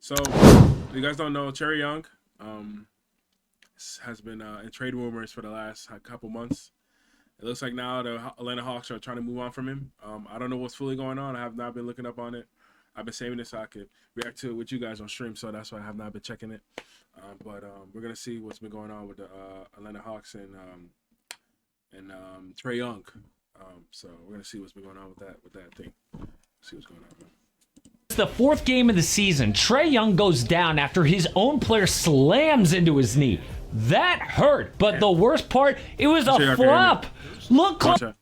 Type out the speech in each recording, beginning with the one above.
So, you guys don't know, Trae Young has been in trade rumors for the last couple months. It looks like now the Atlanta Hawks are trying to move on from him. I don't know what's fully going on. I have not been looking up on it. I've been saving this so I could react to it with you guys on stream, so that's why I have not been checking it. But we're gonna see what's been going on with the Atlanta Hawks and Trae Young. So we're gonna see what's been going on with that thing. See what's going on, man. It's the fourth game of the season. Trae Young goes down after his own player slams into his knee. That hurt, but the worst part, it was a flop. Look closely.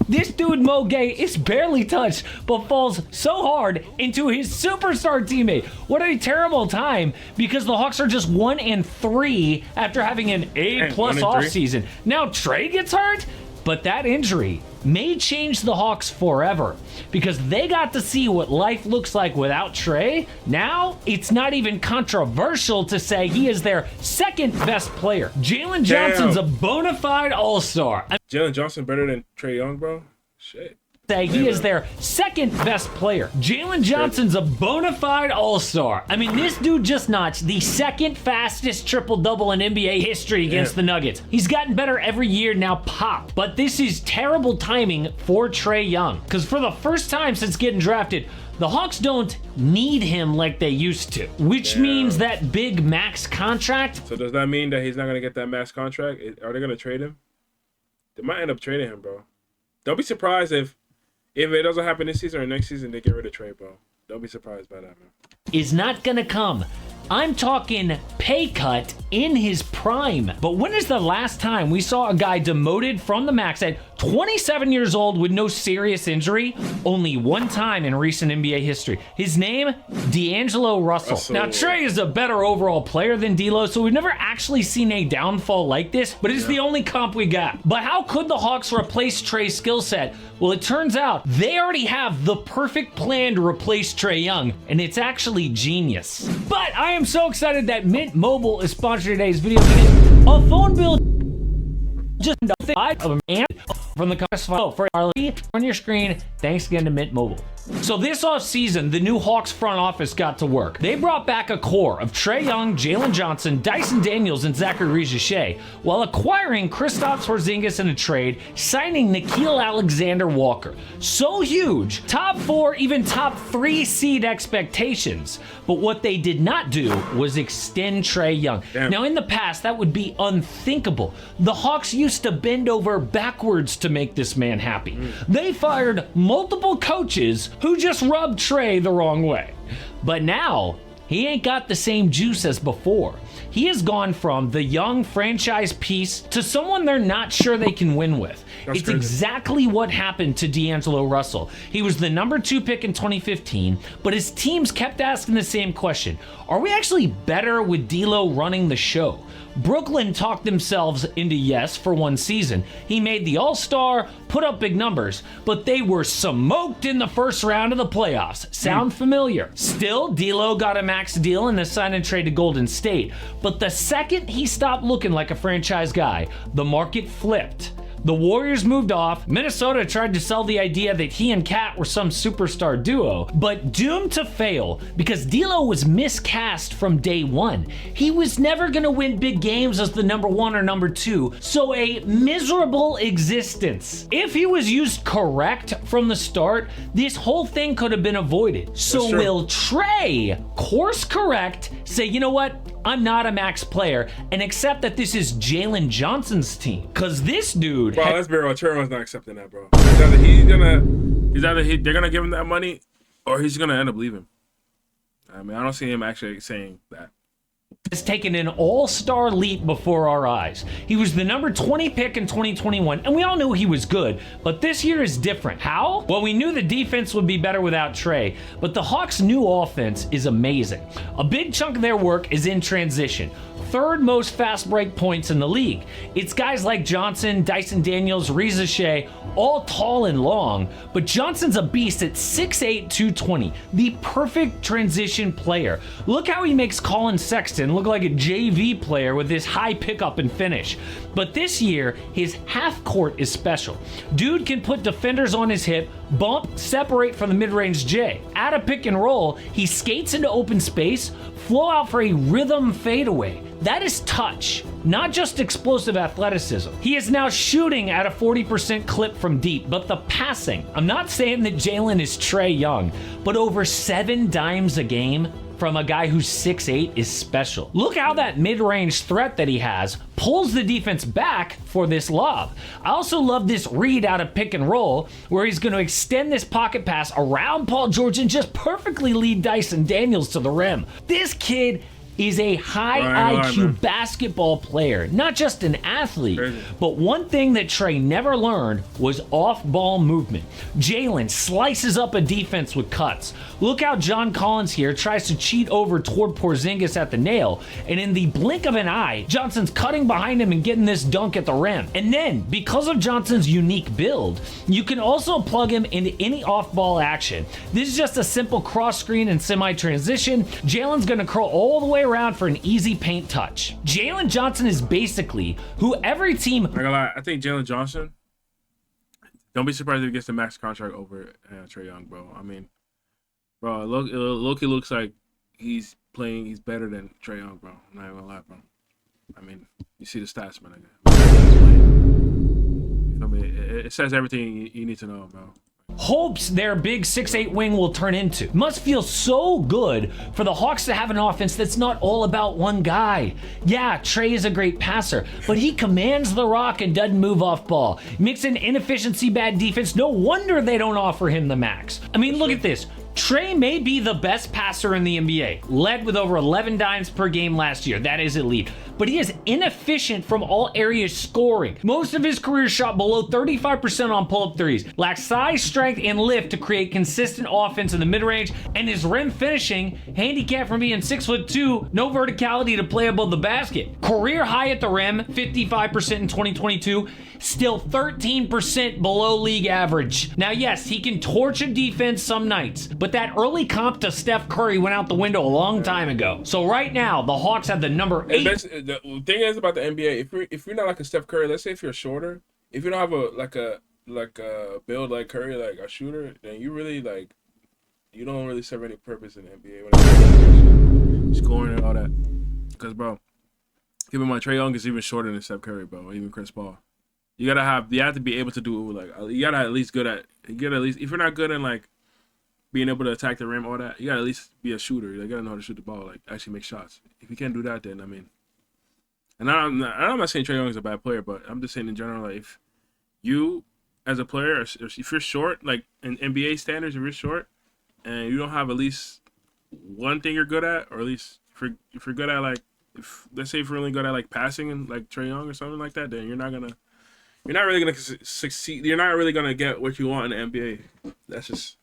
This dude Mo Gay is barely touched, but falls so hard into his superstar teammate. What a terrible time, because the Hawks are just 1-3 after having an A+ offseason. Now Trae gets hurt, but that injury may change the Hawks forever, because they got to see what life looks like without Trae. Now, it's not even controversial to say he is their second best player. Jalen Johnson's a bona fide all-star. Jalen Johnson better than Trae Young, bro? Shit. He is their second best player. Jalen Johnson's a bona fide all-star. I mean, this dude just notched the second fastest triple-double in NBA history against the Nuggets. He's gotten better every year now, pop. But this is terrible timing for Trae Young, because for the first time since getting drafted, the Hawks don't need him like they used to, which means that big max contract. So does that mean that he's not going to get that max contract? Are they going to trade him? They might end up trading him, bro. Don't be surprised if it doesn't happen this season or next season, they get rid of Trae, bro. Don't be surprised by that, man. Is not gonna come. I'm talking pay cut in his prime. But when is the last time we saw a guy demoted from the max at 27 years old with no serious injury? Only one time in recent NBA history. His name, D'Angelo Russell. Now, Trae is a better overall player than D'Lo, so we've never actually seen a downfall like this, but it's the only comp we got. But how could the Hawks replace Trae's skill set? Well, it turns out they already have the perfect plan to replace Trae Young, and it's actually genius. But I am so excited that Mint Mobile is sponsoring today's video, because a phone bill just and from the file for on your screen. Thanks again to Mint Mobile. So this offseason, the new Hawks front office got to work. They brought back a core of Trae Young, Jalen Johnson, Dyson Daniels, and Zachary Regis-Shea, while acquiring Kristaps Porzingis in a trade, signing Nickeil Alexander-Walker. So huge, top 4, even top 3 seed expectations. But what they did not do was extend Trae Young. Now in the past, that would be unthinkable. The Hawks used to bend over backwards to make this man happy. They fired multiple coaches who just rubbed Trae the wrong way. But now, he ain't got the same juice as before. He has gone from the young franchise piece to someone they're not sure they can win with. It's crazy. Exactly what happened to D'Angelo Russell. He was the number 2 pick in 2015, but his teams kept asking the same question. Are we actually better with D'Lo running the show? Brooklyn talked themselves into yes for one season. He made the All-Star, put up big numbers, but they were smoked in the first round of the playoffs. Sound familiar? Still, D'Lo got a max deal in the sign and trade to Golden State, but the second he stopped looking like a franchise guy, the market flipped. The Warriors moved off. Minnesota tried to sell the idea that he and Cat were some superstar duo, but doomed to fail because D'Lo was miscast from day one. He was never gonna win big games as the number 1 or number 2, so a miserable existence. If he was used correct from the start, this whole thing could have been avoided. So will Trae course correct, say, you know what? I'm not a max player, and accept that this is Jalen Johnson's team. Cause this dude, bro, let's be real. Trae not accepting that, bro. They're gonna give him that money, or he's gonna end up leaving. I mean, I don't see him actually saying that. Has taken an all-star leap before our eyes. He was the number 20 pick in 2021, and we all knew he was good, but this year is different. How? Well, we knew the defense would be better without Trae, but the Hawks' new offense is amazing. A big chunk of their work is in transition. 3rd most fast break points in the league. It's guys like Johnson, Dyson Daniels, Regis-Shea, all tall and long, but Johnson's a beast at 6'8", 220, the perfect transition player. Look how he makes Colin Sexton and look like a JV player with his high pickup and finish. But this year, his half court is special. Dude can put defenders on his hip, bump, separate from the mid-range J. At a pick and roll, he skates into open space, flow out for a rhythm fadeaway. That is touch, not just explosive athleticism. He is now shooting at a 40% clip from deep, but the passing, I'm not saying that Jalen is Trae Young, but over 7 dimes a game from a guy who's 6'8" is special. Look how that mid-range threat that he has pulls the defense back for this lob. I also love this read out of pick and roll where he's going to extend this pocket pass around Paul George and just perfectly lead Dyson Daniels to the rim. This kid is a high IQ basketball player, not just an athlete. But one thing that Trae never learned was off-ball movement. Jalen slices up a defense with cuts. Look how John Collins here tries to cheat over toward Porzingis at the nail, and in the blink of an eye, Johnson's cutting behind him and getting this dunk at the rim. And then, because of Johnson's unique build, you can also plug him into any off-ball action. This is just a simple cross screen and semi-transition. Jalen's gonna curl all the way around for an easy paint touch. Jalen Johnson is basically who every team... I'm not gonna lie, I think Jalen Johnson, don't be surprised if he gets the max contract over Trae Young, bro. I mean, bro, Loki looks like he's better than Trae Young, bro. I'm not even gonna lie, bro. I mean, you see the stats, man. You feel me? It says everything you need to know, bro. Hopes their big 6'8" wing will turn into. Must feel so good for the Hawks to have an offense that's not all about one guy. Yeah, Trae is a great passer, but he commands the rock and doesn't move off ball. Mix in inefficiency, bad defense. No wonder they don't offer him the max. I mean, look at this. Trae may be the best passer in the NBA, led with over 11 dimes per game last year. That is elite. But he is inefficient from all areas scoring. Most of his career shot below 35% on pull-up threes. Lacks size, strength, and lift to create consistent offense in the mid-range. And his rim finishing, handicapped from being 6'2", no verticality to play above the basket. Career high at the rim, 55% in 2022. Still 13% below league average. Now, yes, he can torch a defense some nights, but that early comp to Steph Curry went out the window a long time ago. So right now, the Hawks have the number 8. The thing is about the NBA, if you're not like a Steph Curry, let's say if you're shorter, if you don't have a build like Curry, like a shooter, then you don't really serve any purpose in the NBA when it comes to scoring and all that. Because, bro, keep in mind, Trae Young is even shorter than Steph Curry, bro, or even Chris Paul. You have to be able to do if you're not good in like being able to attack the rim, all that, you gotta at least be a shooter. You gotta know how to shoot the ball, like actually make shots. If you can't do that, then I mean, and I'm not saying Trae Young is a bad player, but I'm just saying in general, like if you as a player, if you're short, like in NBA standards, if you're short and you don't have at least one thing you're good at, or at least if you're good at let's say if you're really good at like passing and like Trae Young or something like that, then you're not really gonna succeed. You're not really gonna get what you want in the NBA. That's just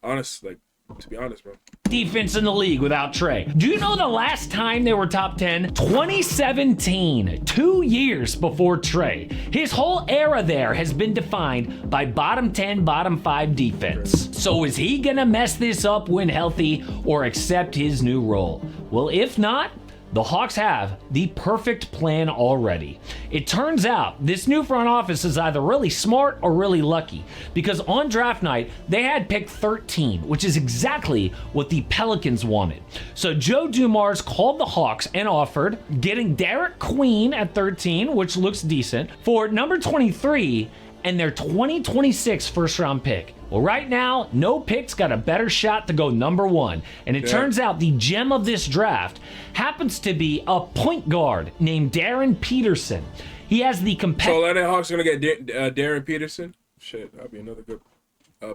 honest, like, to be honest, bro. Defense in the league without Trae. Do you know the last time they were top 10? 2017, 2 years before Trae. His whole era there has been defined by bottom 10, bottom 5 defense. So is he gonna mess this up when healthy or accept his new role? Well, if not, the Hawks have the perfect plan already. It turns out this new front office is either really smart or really lucky, because on draft night, they had pick 13, which is exactly what the Pelicans wanted. So Joe Dumars called the Hawks and offered getting Derek Queen at 13, which looks decent, for number 23 and their 2026 first-round pick. Well, right now, no pick's got a better shot to go number 1. And it turns out the gem of this draft happens to be a point guard named Darren Peterson. He has the So Atlanta Hawks are going to get Darren Peterson? Shit, that'd be another good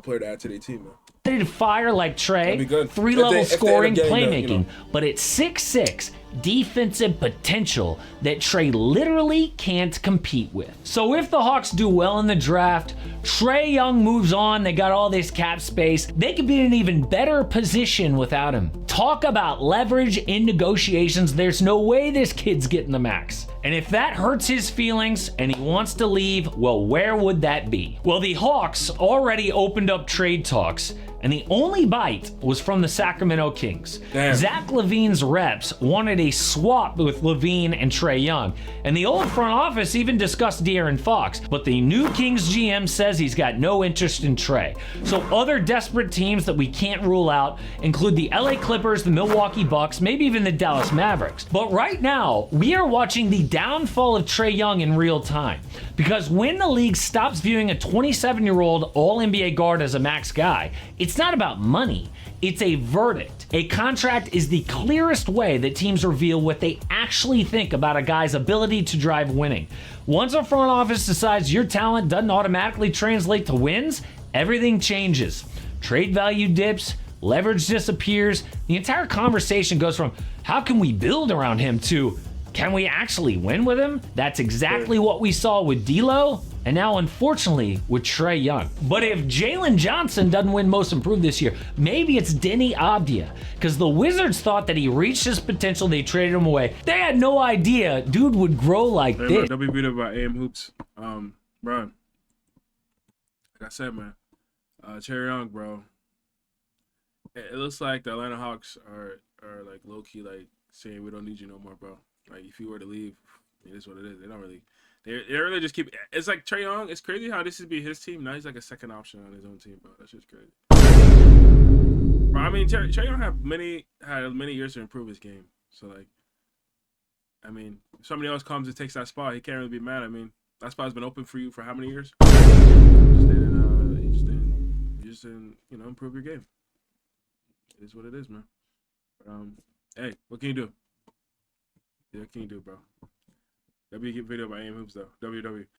player to add to their team, man. Ready to fire like Trae, 3-level scoring, playmaking, but it's 6'6", defensive potential that Trae literally can't compete with. So if the Hawks do well in the draft, Trae Young moves on, they got all this cap space, they could be in an even better position without him. Talk about leverage in negotiations, there's no way this kid's getting the max. And if that hurts his feelings and he wants to leave, well, where would that be? Well, the Hawks already opened up trade talks, and the only bite was from the Sacramento Kings. Damn. Zach LaVine's reps wanted a swap with Levine and Trae Young. And the old front office even discussed De'Aaron Fox, but the new Kings GM says he's got no interest in Trae. So other desperate teams that we can't rule out include the LA Clippers, the Milwaukee Bucks, maybe even the Dallas Mavericks. But right now, we are watching the downfall of Trae Young in real time. Because when the league stops viewing a 27-year-old All-NBA guard as a max guy, it's not about money, it's a verdict. A contract is the clearest way that teams reveal what they actually think about a guy's ability to drive winning. Once a front office decides your talent doesn't automatically translate to wins, everything changes. Trade value dips, leverage disappears, the entire conversation goes from how can we build around him to can we actually win with him? That's exactly what we saw with D'Lo, and now unfortunately with Trae Young. But if Jalen Johnson doesn't win Most Improved this year, maybe it's Denny Abdia, because the Wizards thought that he reached his potential, they traded him away. They had no idea dude would grow like this. Man, don't be beat up by AM Hoops. Bro, like I said, man, Trae Young, bro, it looks like the Atlanta Hawks are like low-key like saying we don't need you no more, bro. Like, if you were to leave, it is what it is. They don't really, they really just keep. It's like Trae Young. It's crazy how this is be his team. Now he's like a second option on his own team, bro. That's just crazy. Bro, I mean, Trae Young had many years to improve his game. So like, I mean, if somebody else comes and takes that spot, he can't really be mad. I mean, that spot's been open for you for how many years? You just didn't, improve your game. It is what it is, man. But, hey, what can you do? Yeah, what can you do, bro? W get video by AM Hoops though. WW.